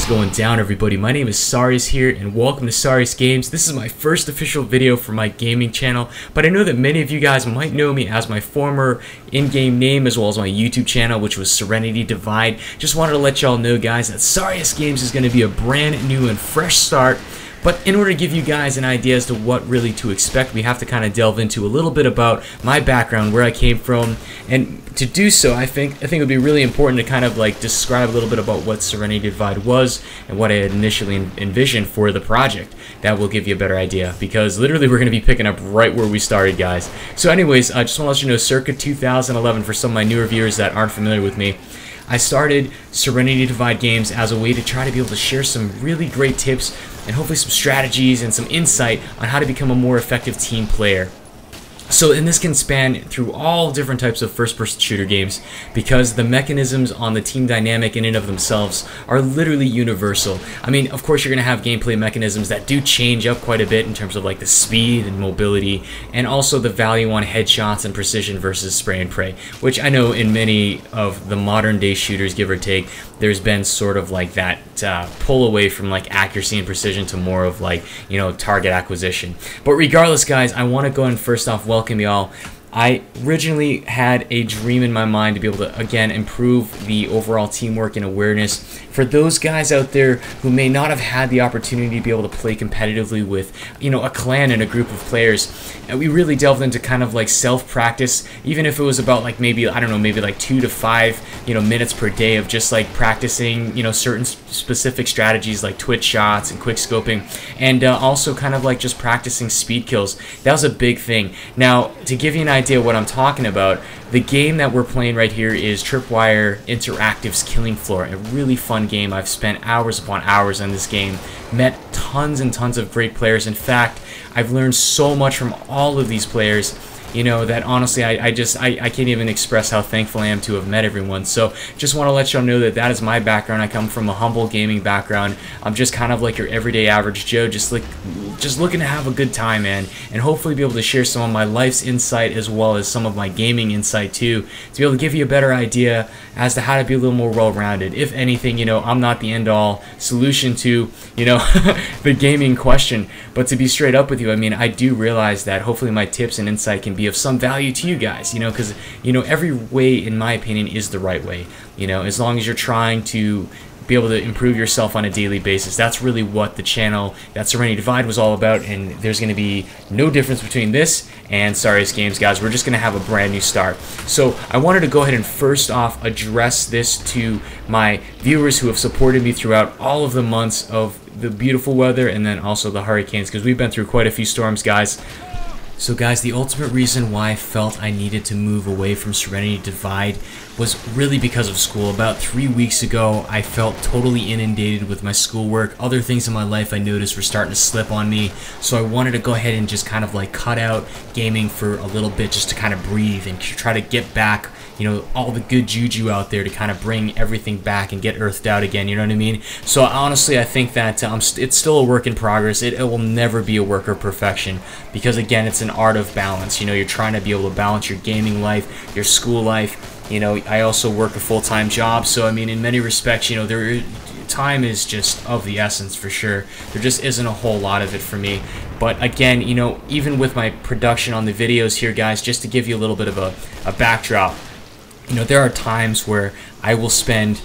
is going down, everybody? My name is Sarius here, and welcome to SariusGames. This is my first official video for my gaming channel, but I know that many of you guys might know me as my former in-game name as well as my YouTube channel, which was Serenity Divide. Just wanted to let y'all know, guys, that SariusGames is going to be a brand new and fresh start. But in order to give you guys an idea as to what really to expect, we have to kind of delve into a little bit about my background, where I came from, and to do so, I think it would be really important to kind of like describe a little bit about what Serenity Divide was and what I had initially envisioned for the project. That will give you a better idea, because literally we're going to be picking up right where we started, guys. So anyways, I just want to let you know, circa 2011, for some of my newer viewers that aren't familiar with me, I started Serenity Divide Games as a way to try to be able to share some really great tips and hopefully some strategies and some insight on how to become a more effective team player. So, and this can span through all different types of first-person shooter games, because the mechanisms on the team dynamic in and of themselves are literally universal. I mean, of course, you're going to have gameplay mechanisms that do change up quite a bit in terms of like the speed and mobility, and also the value on headshots and precision versus spray and pray, which I know in many of the modern-day shooters, give or take, there's been sort of like that pull away from like accuracy and precision to more of like, you know, target acquisition. But regardless, guys, I want to go and first off welcome y'all. I originally had a dream in my mind to be able to, again, improve the overall teamwork and awareness for those guys out there who may not have had the opportunity to be able to play competitively with, you know, a clan and a group of players. And we really delved into kind of like self-practice, even if it was about like maybe, I don't know, maybe like 2 to 5, you know, minutes per day of just like practicing, you know, certain specific strategies like twitch shots and quick scoping, and also kind of like just practicing speed kills. That was a big thing. Now, to give you an idea what I'm talking about, the game that we're playing right here is Tripwire Interactive's Killing Floor, a really fun game. I've spent hours upon hours on this game, met tons and tons of great players. In fact, I've learned so much from all of these players, you know, that honestly I can't even express how thankful I am to have met everyone. So just want to let y'all know that that is my background. I come from a humble gaming background. I'm just kind of like your everyday average Joe, just looking to have a good time, man, and hopefully be able to share some of my life's insight as well as some of my gaming insight too, to be able to give you a better idea as to how to be a little more well-rounded. If anything, you know, I'm not the end-all solution to, you know, the gaming question, but to be straight up with you, I mean, I do realize that hopefully my tips and insight can be of some value to you guys, you know, because, you know, every way, in my opinion, is the right way, you know, as long as you're trying to be able to improve yourself on a daily basis. That's really what the channel, that Serenity Divide, was all about, and there's going to be no difference between this and SariusGames, guys. We're just going to have a brand new start. So I wanted to go ahead and first off address this to my viewers who have supported me throughout all of the months of the beautiful weather and then also the hurricanes, because we've been through quite a few storms, guys. So guys, the ultimate reason why I felt I needed to move away from Serenity Divide was really because of school. About 3 weeks ago, I felt totally inundated with my schoolwork. Other things in my life I noticed were starting to slip on me, so I wanted to go ahead and just kind of like cut out gaming for a little bit, just to kind of breathe and try to get back, you know, all the good juju out there to kind of bring everything back and get earthed out again, you know what I mean? So honestly, I think that it's still a work in progress. It will never be a work of perfection, because again, it's an art of balance. You know, you're trying to be able to balance your gaming life, your school life. You know, I also work a full-time job, so I mean, in many respects, you know, time is just of the essence for sure. There just isn't a whole lot of it for me. But again, you know, even with my production on the videos here, guys, just to give you a little bit of a backdrop, you know, there are times where I will spend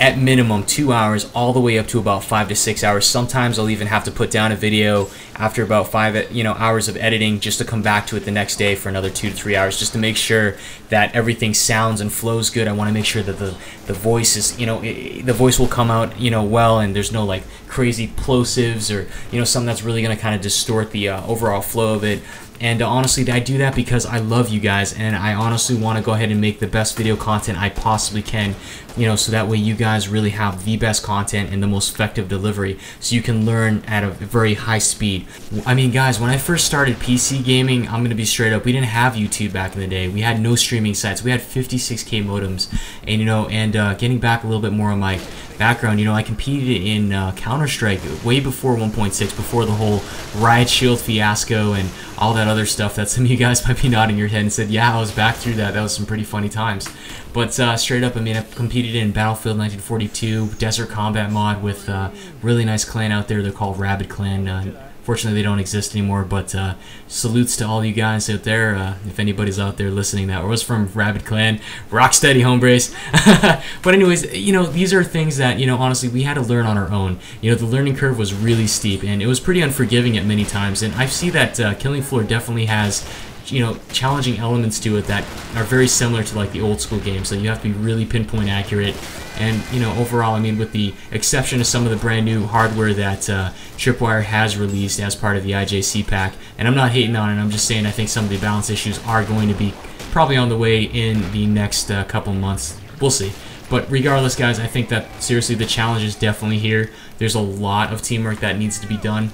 at minimum 2 hours all the way up to about 5 to 6 hours. Sometimes I'll even have to put down a video after about 5, you know, hours of editing, just to come back to it the next day for another 2 to 3 hours, just to make sure that everything sounds and flows good. I want to make sure that the voice is, you know, the voice will come out, you know, well, and there's no like crazy plosives or, you know, something that's really going to kind of distort the overall flow of it. And honestly, I do that because I love you guys, and I honestly want to go ahead and make the best video content I possibly can, you know, so that way you guys really have the best content and the most effective delivery, so you can learn at a very high speed. I mean, guys, when I first started PC gaming, I'm going to be straight up, we didn't have YouTube back in the day. We had no streaming sites. We had 56K modems, and, you know, and getting back a little bit more on my background, you know, I competed in Counter-Strike way before 1.6, before the whole Riot Shield fiasco and all that other stuff that some of you guys might be nodding your head and said, yeah, I was back through that. That was some pretty funny times. But straight up, I mean, I competed in Battlefield 1942, Desert Combat mod with a really nice clan out there. They're called Rabid Clan. Fortunately, they don't exist anymore, but salutes to all you guys out there, if anybody's out there listening that was from Rabid Clan. Rock steady, hombres. But anyways, you know, these are things that, you know, honestly, we had to learn on our own. You know, the learning curve was really steep, and it was pretty unforgiving at many times, and I see that Killing Floor definitely has, you know, challenging elements to it that are very similar to like the old school games. So you have to be really pinpoint accurate, and you know, overall, I mean, with the exception of some of the brand new hardware that Tripwire has released as part of the IJC pack, and I'm not hating on it, I'm just saying I think some of the balance issues are going to be probably on the way in the next couple months. We'll see. But regardless, guys, I think that seriously the challenge is definitely here. There's a lot of teamwork that needs to be done.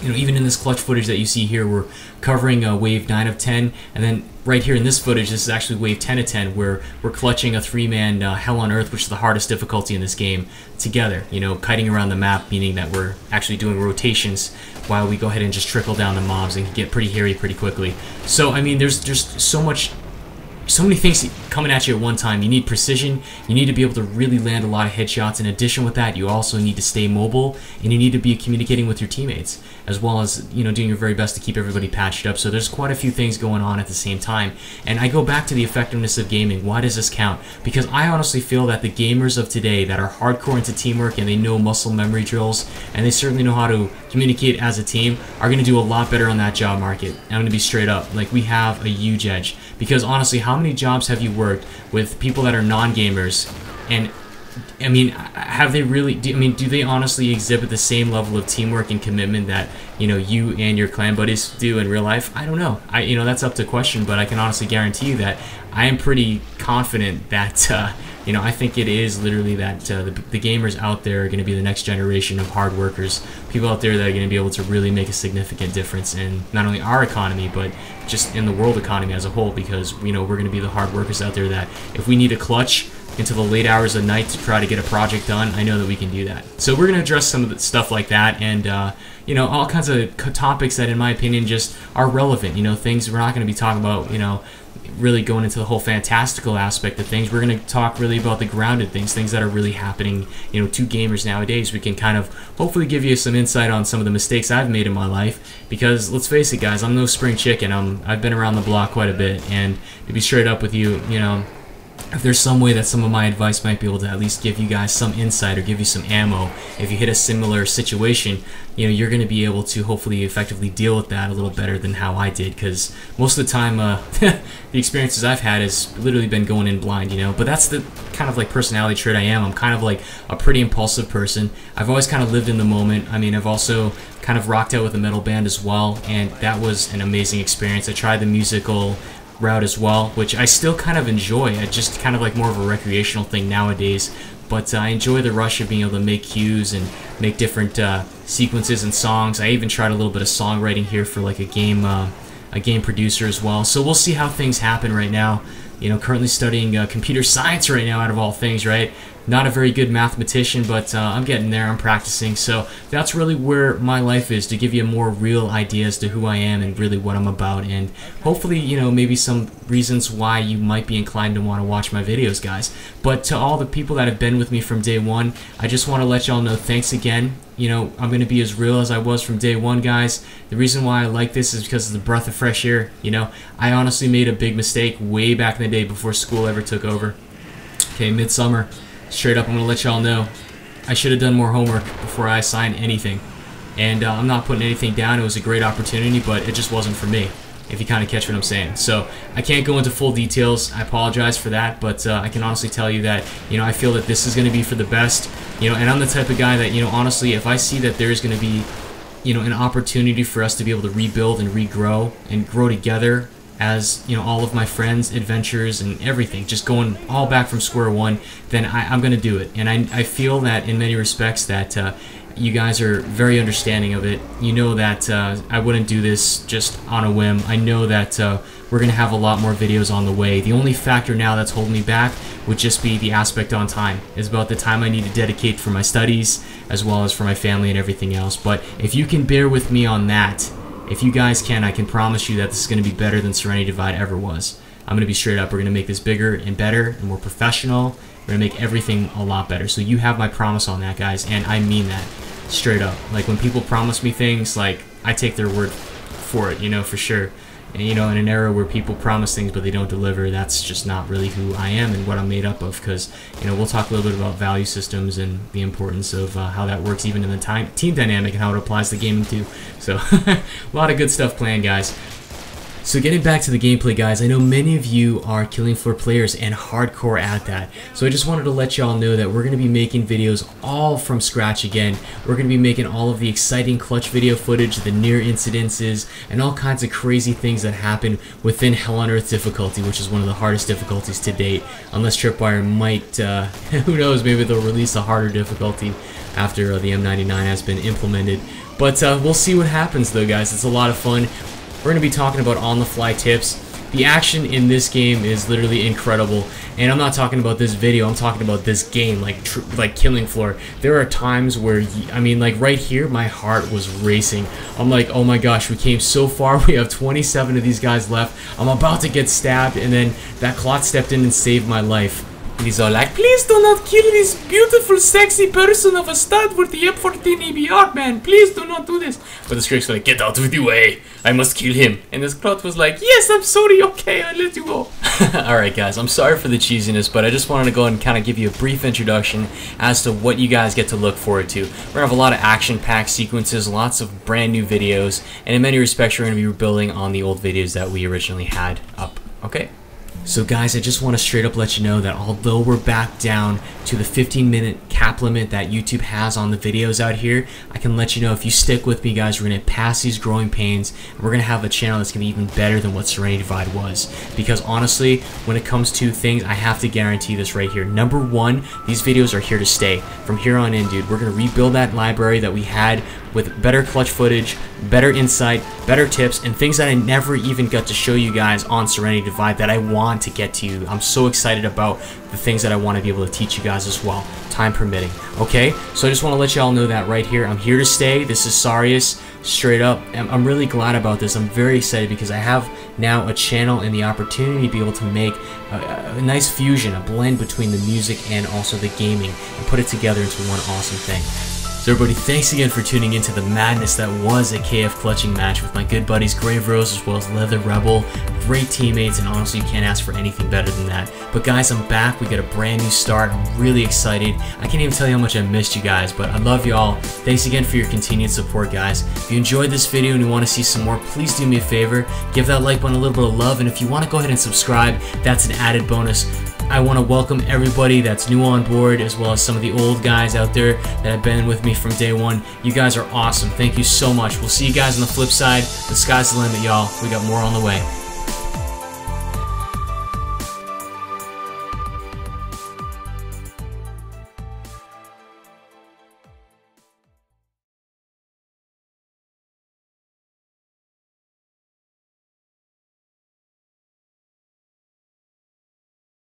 You know, even in this clutch footage that you see here, we're covering wave 9 of 10, and then right here in this footage, this is actually wave 10 of 10, where we're clutching a 3-man Hell on Earth, which is the hardest difficulty in this game, together. You know, kiting around the map, meaning that we're actually doing rotations while we go ahead and just trickle down the mobs and get pretty hairy pretty quickly. So, I mean, there's just so many things coming at you at one time. You need precision, you need to be able to really land a lot of headshots. In addition with that, you also need to stay mobile, and you need to be communicating with your teammates, as well as, you know, doing your very best to keep everybody patched up. So there's quite a few things going on at the same time. And I go back to the effectiveness of gaming. Why does this count? Because I honestly feel that the gamers of today that are hardcore into teamwork, and they know muscle memory drills, and they certainly know how to communicate as a team, are going to do a lot better on that job market. And I'm going to be straight up, like, we have a huge edge. Because honestly, how many jobs have you worked with people that are non-gamers, and I mean, have they really, do they honestly exhibit the same level of teamwork and commitment that, you know, you and your clan buddies do in real life? I don't know. You know, that's up to question, but I can honestly guarantee you that I am pretty confident that, you know, I think it is literally that the gamers out there are going to be the next generation of hard workers, people out there that are going to be able to really make a significant difference in not only our economy, but just in the world economy as a whole, because, you know, we're going to be the hard workers out there that if we need a clutch into the late hours of night to try to get a project done, I know that we can do that. So we're going to address some of the stuff like that, and you know, all kinds of topics that in my opinion just are relevant. You know, things we're not going to be talking about, you know, really going into the whole fantastical aspect of things. We're going to talk really about the grounded things that are really happening, you know, to gamers nowadays. We can kind of hopefully give you some insight on some of the mistakes I've made in my life, because let's face it, guys, I'm no spring chicken. I've been around the block quite a bit, and to be straight up with you, you know, if there's some way that some of my advice might be able to at least give you guys some insight or give you some ammo, if you hit a similar situation, you know, you're going to be able to hopefully effectively deal with that a little better than how I did, because most of the time the experiences I've had has literally been going in blind, you know. But that's the kind of like personality trait I am. I'm kind of like a pretty impulsive person. I've always kind of lived in the moment. I mean, I've also kind of rocked out with a metal band as well, and that was an amazing experience. I tried the musical route as well, which I still kind of enjoy. I just kind of like more of a recreational thing nowadays, but I enjoy the rush of being able to make cues and make different sequences and songs. I even tried a little bit of songwriting here for like a game producer as well. So we'll see how things happen right now. You know, currently studying computer science right now, out of all things, right? Not a very good mathematician, but I'm getting there, I'm practicing. So that's really where my life is, to give you a more real idea as to who I am and really what I'm about. And hopefully, you know, maybe some reasons why you might be inclined to want to watch my videos, guys. But to all the people that have been with me from day one, I just want to let y'all know thanks again. You know, I'm going to be as real as I was from day one, guys. The reason why I like this is because of the breath of fresh air. You know, I honestly made a big mistake way back in the day before school ever took over. Okay, midsummer. Straight up, I'm going to let y'all know, I should have done more homework before I signed anything. And I'm not putting anything down. It was a great opportunity, but it just wasn't for me, if you kind of catch what I'm saying. So I can't go into full details. I apologize for that, but I can honestly tell you that, you know, I feel that this is going to be for the best. You know, and I'm the type of guy that, you know, honestly, if I see that there's going to be, you know, an opportunity for us to be able to rebuild and regrow and grow together, as, you know, all of my friends, adventures, and everything, just going all back from square one, then I'm going to do it. And I feel that in many respects that, you guys are very understanding of it. You know that I wouldn't do this just on a whim. I know that we're going to have a lot more videos on the way. The only factor now that's holding me back would just be the aspect on time. It's about the time I need to dedicate for my studies as well as for my family and everything else. But if you can bear with me on that, if you guys can, I can promise you that this is going to be better than Serenity Divide ever was. I'm going to be straight up. We're going to make this bigger and better and more professional. We're going to make everything a lot better. So you have my promise on that, guys, and I mean that straight up. Like, when people promise me things, like, I take their word for it, you know, for sure. And, you know, in an era where people promise things but they don't deliver, that's just not really who I am and what I'm made up of. Because, you know, we'll talk a little bit about value systems and the importance of how that works even in the team dynamic and how it applies to gaming too. So, a lot of good stuff planned, guys. So getting back to the gameplay, guys, I know many of you are Killing Floor players and hardcore at that. So I just wanted to let y'all know that we're going to be making videos all from scratch again. We're going to be making all of the exciting clutch video footage, the near incidences, and all kinds of crazy things that happen within Hell on Earth difficulty, which is one of the hardest difficulties to date. Unless Tripwire might, who knows, maybe they'll release a harder difficulty after the M99 has been implemented. But we'll see what happens though, guys. It's a lot of fun. We're going to be talking about on-the-fly tips. The action in this game is literally incredible, and I'm not talking about this video, I'm talking about this game, like Killing Floor. There are times where, I mean, like right here, my heart was racing. I'm like, oh my gosh, we came so far, we have 27 of these guys left, I'm about to get stabbed, and then that clot stepped in and saved my life. And he's all like, please do not kill this beautiful, sexy person of a stud with the M14 EBR, man. Please do not do this. But the Skrik's like, get out of the way. I must kill him. And this clot was like, yes, I'm sorry. Okay, I'll let you go. Alright, guys. I'm sorry for the cheesiness, but I just wanted to go and kind of give you a brief introduction as to what you guys get to look forward to. We're going to have a lot of action-packed sequences, lots of brand new videos, and in many respects, we're going to be rebuilding on the old videos that we originally had up. Okay? So guys, I just want to straight up let you know that although we're back down to the 15-minute cap limit that YouTube has on the videos out here, I can let you know if you stick with me, guys, we're going to pass these growing pains, and we're going to have a channel that's going to be even better than what Serenity Divide was. Because honestly, when it comes to things, I have to guarantee this right here. Number one, these videos are here to stay. From here on in, dude, we're going to rebuild that library that we had with better clutch footage, better insight, better tips, and things that I never even got to show you guys on Serenity Divide that I want to get to you. I'm so excited about the things that I want to be able to teach you guys as well, time permitting. Okay, so I just want to let y'all know that right here. I'm here to stay. This is Sarius, straight up. I'm really glad about this. I'm very excited because I have now a channel and the opportunity to be able to make a nice fusion, a blend between the music and also the gaming, and put it together into one awesome thing. So everybody, thanks again for tuning into the madness that was a KF clutching match with my good buddies Grave Rose as well as Leather Rebel. Great teammates, and honestly, you can't ask for anything better than that. But guys, I'm back. We got a brand new start. I'm really excited. I can't even tell you how much I missed you guys, but I love y'all. Thanks again for your continued support, guys. If you enjoyed this video and you want to see some more, please do me a favor. Give that like button a little bit of love, and if you want to go ahead and subscribe, that's an added bonus. I want to welcome everybody that's new on board, as well as some of the old guys out there that have been with me from day one. You guys are awesome. Thank you so much. We'll see you guys on the flip side. The sky's the limit, y'all. We got more on the way.